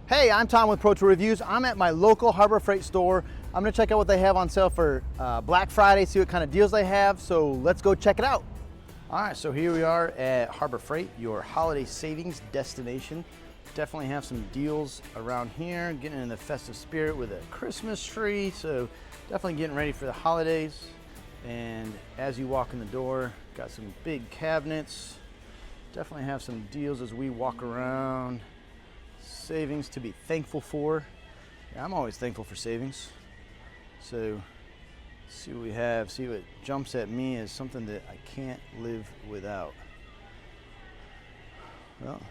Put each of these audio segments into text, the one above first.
Hey, I'm Tom with Pro Tool Reviews. I'm at my local Harbor Freight store. I'm gonna check out what they have on sale for Black Friday, see what kind of deals they have, so let's go check it out. All right, so here we are at Harbor Freight, your holiday savings destination. Definitely have some deals around here, getting in the festive spirit with a Christmas tree, so definitely getting ready for the holidays. And as you walk in the door, got some big cabinets. Definitely have some deals as we walk around. Savings to be thankful for. Yeah, I'm always thankful for savings. So see what we have, see what jumps at me as something that I can't live without. Well,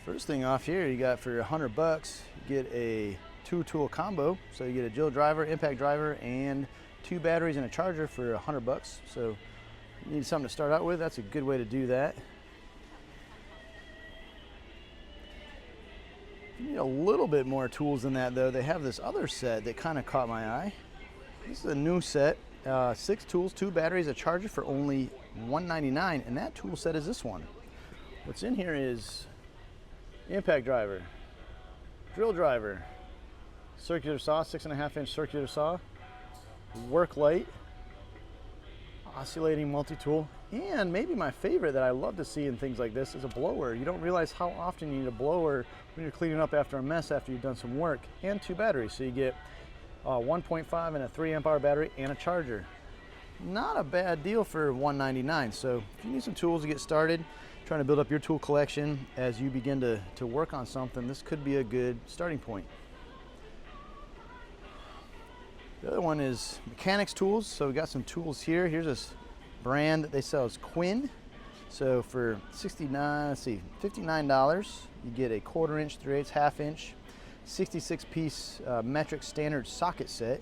first thing off here, you got for $100, you get a 2-tool combo. So you get a drill driver, impact driver, and 2 batteries and a charger for $100. So you need something to start out with. That's a good way to do that. You need a little bit more tools than that though. They have this other set that kind of caught my eye. This is a new set, 6 tools, 2 batteries, a charger for only $199, and that tool set is this one. What's in here is impact driver, drill driver, circular saw, 6.5-inch circular saw, work light, oscillating multi-tool, and maybe my favorite that I love to see in things like this is a blower. You don't realize how often you need a blower when you're cleaning up after a mess after you've done some work, and 2 batteries. So you get 1.5 and a 3 amp hour battery and a charger. Not a bad deal for $199. So if you need some tools to get started, trying to build up your tool collection as you begin to work on something, this could be a good starting point. The other one is mechanics tools. So we got some tools here. Here's this brand that they sell is Quinn. So for $59, you get a 1/4-inch, 3/8, 1/2-inch, 66-piece metric standard socket set.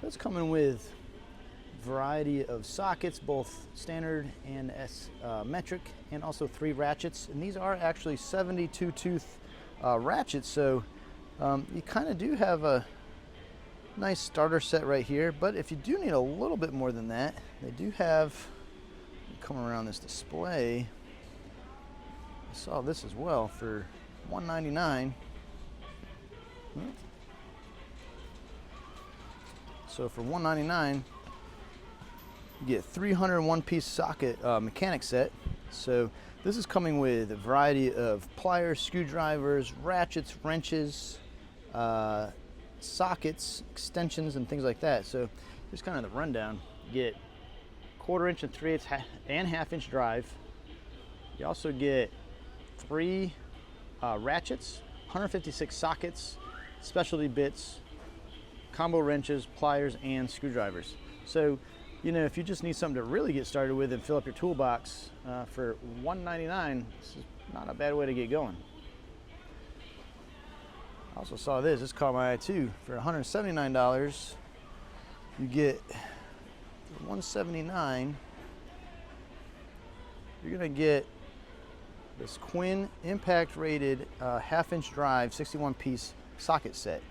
That's coming with a variety of sockets, both standard and metric, and also 3 ratchets. And these are actually 72-tooth ratchets. So you kind of do have a nice starter set right here, but if you do need a little bit more than that, they do have, come around this display, I saw this as well for $199. So for $199, you get 301-piece socket mechanic set. So this is coming with a variety of pliers, screwdrivers, ratchets, wrenches, sockets, extensions, and things like that. So here's kind of the rundown. You get 1/4-inch and 3/8 and 1/2-inch drive. You also get 3 ratchets, 156 sockets, specialty bits, combo wrenches, pliers, and screwdrivers. So, you know, if you just need something to really get started with and fill up your toolbox for $199, this is not a bad way to get going. I also saw this caught my eye too. For $179, you get $179. You're gonna get this Quinn impact rated 1/2-inch drive 61-piece socket set.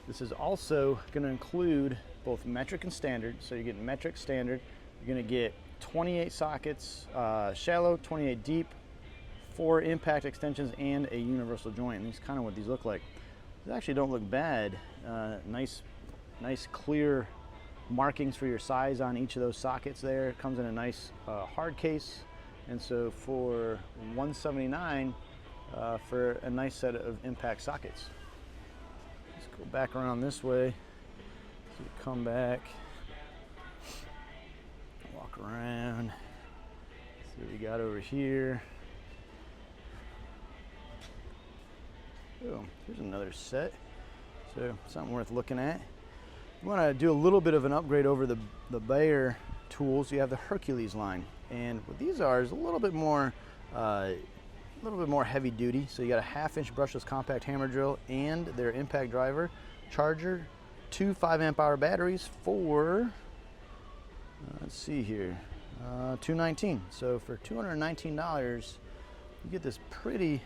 This is also gonna include both metric and standard. So you're getting metric, standard. You're gonna get 28 sockets, shallow, 28 deep, 4 impact extensions, and a universal joint. And this is kind of what these look like. They actually don't look bad. Nice clear markings for your size on each of those sockets there. It comes in a nice hard case. And so for $179 for a nice set of impact sockets. Let's go back around this way. So you come back, walk around, see what we got over here. Oh, here's another set. So something worth looking at. You want to do a little bit of an upgrade over the Bayer tools. You have the Hercules line, and what these are is a little bit more heavy duty. So you got a 1/2-inch brushless compact hammer drill and their impact driver, charger, 2 5 amp hour batteries for let's see here, $219. So for $219, you get this pretty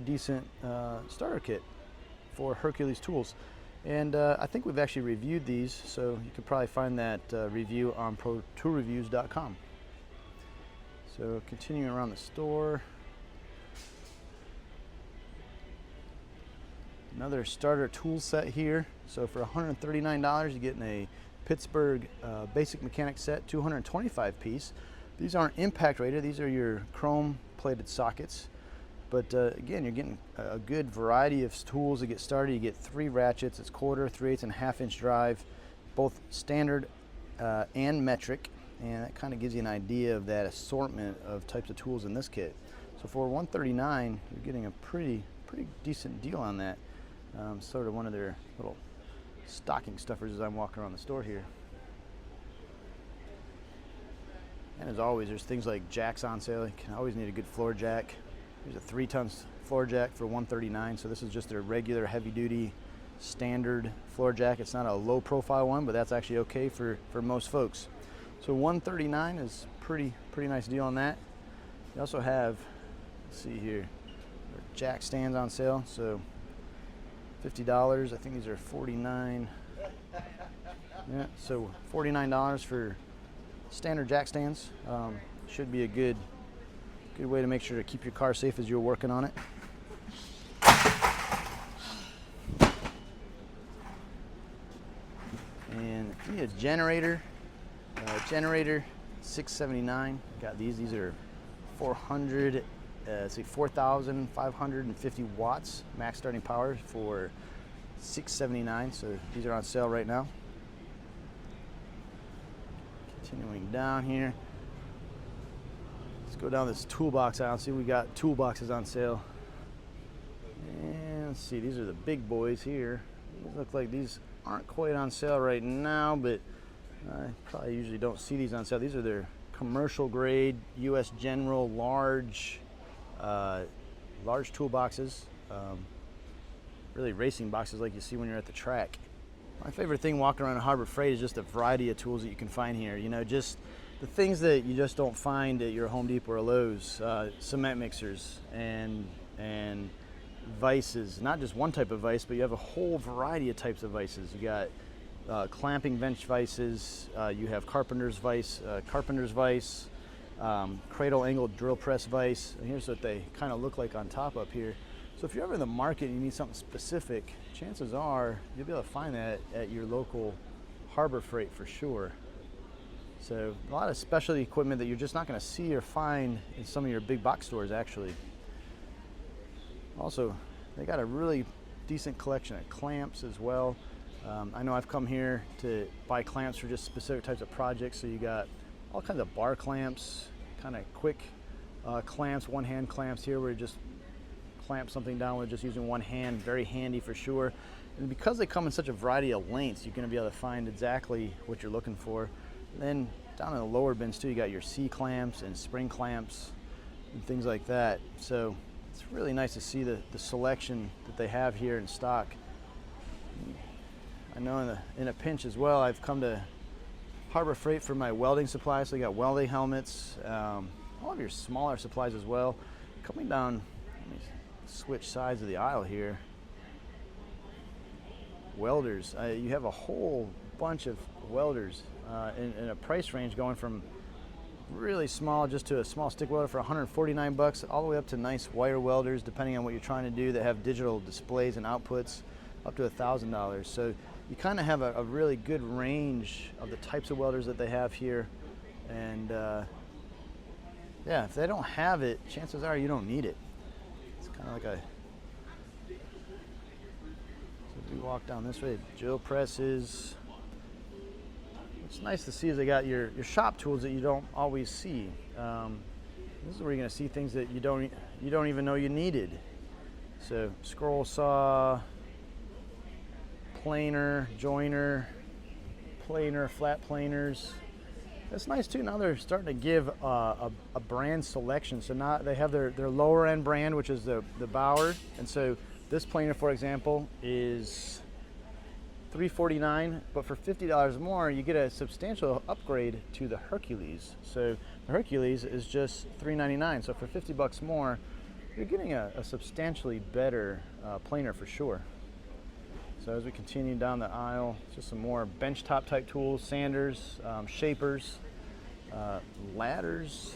decent starter kit for Hercules tools. And I think we've actually reviewed these, so you could probably find that review on protoolreviews.com. So continuing around the store, Another starter tool set here. So for $139, you're getting a Pittsburgh basic mechanic set, 225 piece. These aren't impact rated, these are your chrome plated sockets. But again, you're getting a good variety of tools to get started. You get 3 ratchets, it's 1/4, 3/8, and 1/2 inch drive, both standard and metric. And that kind of gives you an idea of that assortment of types of tools in this kit. So for $139, you're getting a pretty decent deal on that. Sort of one of their little stocking stuffers as I'm walking around the store here. And as always, there's things like jacks on sale. You can always need a good floor jack. There's a 3-ton floor jack for $139. So this is just their regular heavy-duty standard floor jack. It's not a low-profile one, but that's actually okay for most folks. So $139 is pretty nice deal on that. You also have, let's see here, jack stands on sale. So $50. I think these are $49. Yeah, so $49 for standard jack stands. Should be a good way to make sure to keep your car safe as you're working on it. And if you need a generator, $679. Got these. These are 4,550 watts max starting power for $679. So these are on sale right now. Continuing down here, let's go down this toolbox aisle. See, we got toolboxes on sale. And let's see, these are the big boys here. These look like these aren't quite on sale right now, but I probably usually don't see these on sale. These are their commercial grade US General large toolboxes, really racing boxes like you see when you're at the track. My favorite thing walking around Harbor Freight is just the variety of tools that you can find here. You know, just the things that you just don't find at your Home Depot or Lowe's. Cement mixers and vices, not just one type of vise, but you have a whole variety of types of vices. You got clamping bench vices, you have carpenter's vice, cradle angled drill press vise. And here's what they kind of look like on top up here. So if you're ever in the market and you need something specific, chances are you'll be able to find that at your local Harbor Freight for sure. So a lot of specialty equipment that you're just not going to see or find in some of your big box stores actually. Also, they got a really decent collection of clamps as well. I know I've come here to buy clamps for just specific types of projects. So you got all kinds of bar clamps, kind of quick clamps, one-hand clamps here where you just clamp something down with just using one hand. Very handy for sure. And because they come in such a variety of lengths, you're going to be able to find exactly what you're looking for. And then down in the lower bins too, you got your C clamps and spring clamps and things like that. So it's really nice to see the selection that they have here in stock. I know in a pinch as well, I've come to Harbor Freight for my welding supplies. So you got welding helmets, all of your smaller supplies as well. Coming down, let me switch sides of the aisle here. Welders, you have a whole bunch of welders in a price range going from really small just to a small stick welder for $149 all the way up to nice wire welders depending on what you're trying to do that have digital displays and outputs up to $1,000. So you kind of have a really good range of the types of welders that they have here. And yeah, if they don't have it, chances are you don't need it. It's kind of like a, so if we walk down this way, drill presses. What's nice to see is they got your shop tools that you don't always see. This is where you're going to see things that you don't even know you needed. So scroll saw, planer, joiner, planer, flat planers. That's nice too. Now they're starting to give a brand selection. So now they have their lower end brand, which is the Bauer. And so this planer, for example, is $349, but for $50 more, you get a substantial upgrade to the Hercules. So the Hercules is just $399. So for $50 more, you're getting a substantially better planer for sure. So as we continue down the aisle, just some more benchtop type tools, sanders, shapers, ladders.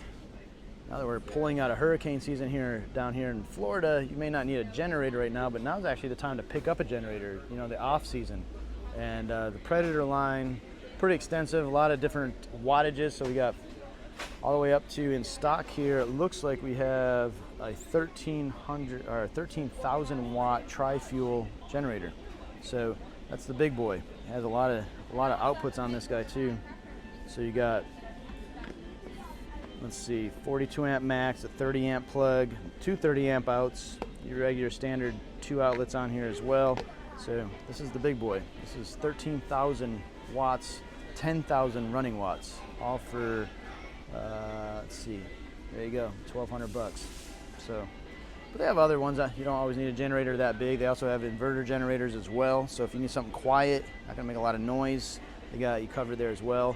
Now that we're pulling out of hurricane season down here in Florida, you may not need a generator right now, but now's actually the time to pick up a generator, you know, the off season. And the Predator line, pretty extensive, a lot of different wattages. So we got all the way up to, in stock here, it looks like we have a 13,000 watt tri-fuel generator. So that's the big boy. It has a lot of outputs on this guy too. So you got, let's see, 42 amp max, a 30 amp plug, two 30 amp outs, your regular standard 2 outlets on here as well. So this is the big boy. This is 13,000 watts, 10,000 running watts, all for, let's see, there you go, 1,200 bucks. So, but they have other ones. You don't always need a generator that big. They also have inverter generators as well. So if you need something quiet, not gonna make a lot of noise, they got you covered there as well.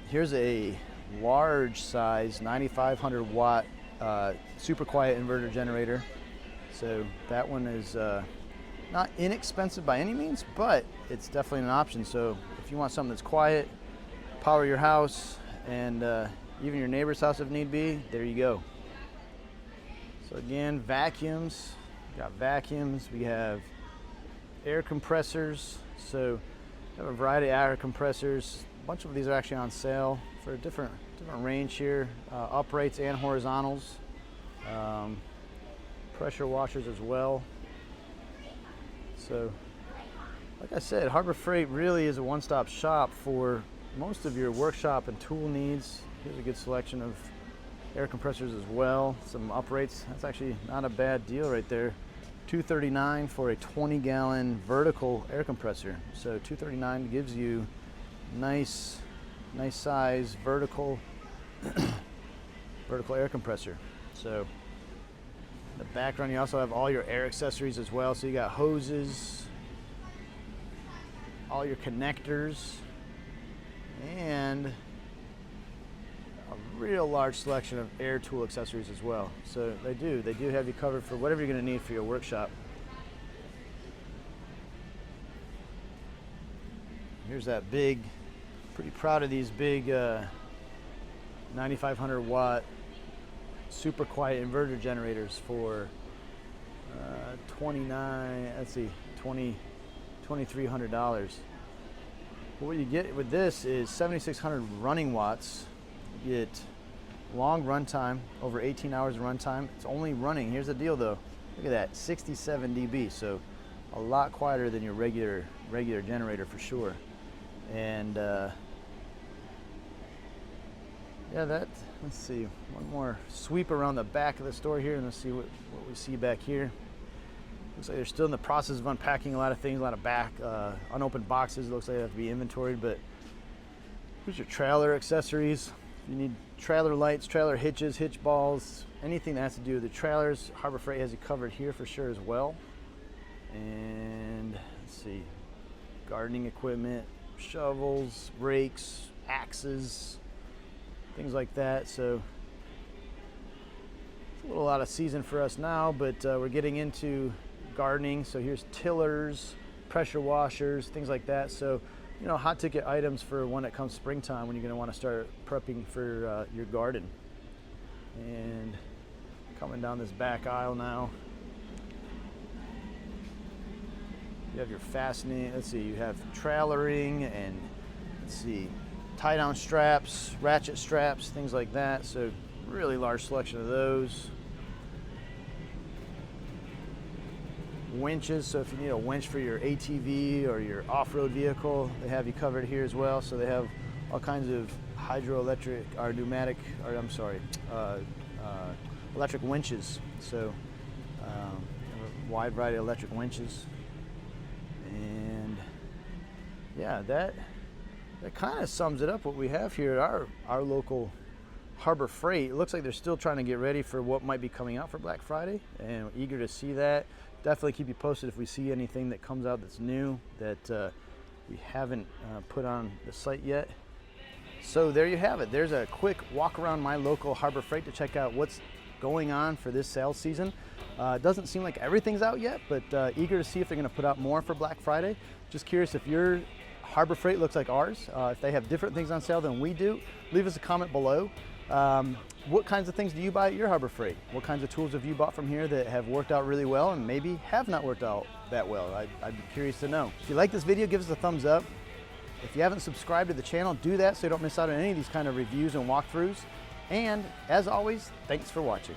Here's a large size 9,500 watt super quiet inverter generator. So that one is not inexpensive by any means, but it's definitely an option. So if you want something that's quiet, power your house, and even your neighbor's house if need be, there you go. So again, vacuums, we got vacuums, we have air compressors. So we have a variety of air compressors. A bunch of these are actually on sale for a different range here, uprights and horizontals. Pressure washers as well. So, like I said, Harbor Freight really is a one-stop shop for most of your workshop and tool needs. Here's a good selection of air compressors as well. Some uprights. That's actually not a bad deal right there. $239 for a 20-gallon vertical air compressor. So $239 gives you nice size vertical vertical air compressor. So in the background you also have all your air accessories as well. So you got hoses, all your connectors, and a real large selection of air tool accessories as well. So they do have you covered for whatever you're going to need for your workshop. Here's that big, pretty proud of these big 9,500 watt super quiet inverter generators for $2,300. What you get with this is 7,600 running watts. You get long run time, over 18 hours of run time. It's only running. Here's the deal though. Look at that, 67 dB. So a lot quieter than your regular generator for sure. And yeah, let's see, one more sweep around the back of the store here and let's see what we see back here. Looks like they're still in the process of unpacking a lot of things, a lot of back unopened boxes. Looks like they have to be inventoried, but here's your trailer accessories. If you need trailer lights, trailer hitches, hitch balls, anything that has to do with the trailers, Harbor Freight has you covered here for sure as well. And let's see, gardening equipment, shovels, rakes, axes, things like that. So it's a little out of season for us now, but we're getting into gardening. So here's tillers, pressure washers, things like that. So, you know, hot ticket items for when it comes springtime, when you're going to want to start prepping for your garden. And coming down this back aisle now, you have your fastening. Let's see, you have trailering and let's see, tie down straps, ratchet straps, things like that. So really large selection of those. Winches, so if you need a winch for your ATV or your off-road vehicle, they have you covered here as well. So they have all kinds of hydroelectric or pneumatic, or I'm sorry, electric winches. So a wide variety of electric winches. And yeah, that kind of sums it up what we have here at our local Harbor Freight. It looks like they're still trying to get ready for what might be coming out for Black Friday, and we're eager to see that. Definitely keep you posted if we see anything that comes out that's new that we haven't put on the site yet. So there you have it. There's a quick walk around my local Harbor Freight to check out what's going on for this sales season. It doesn't seem like everything's out yet, but eager to see if they're going to put out more for Black Friday. Just curious if your Harbor Freight looks like ours, if they have different things on sale than we do. Leave us a comment below. What kinds of things do you buy at your Harbor Freight? What kinds of tools have you bought from here that have worked out really well and maybe have not worked out that well? I'd be curious to know. If you like this video, give us a thumbs up. If you haven't subscribed to the channel, do that so you don't miss out on any of these kind of reviews and walkthroughs. And as always, thanks for watching.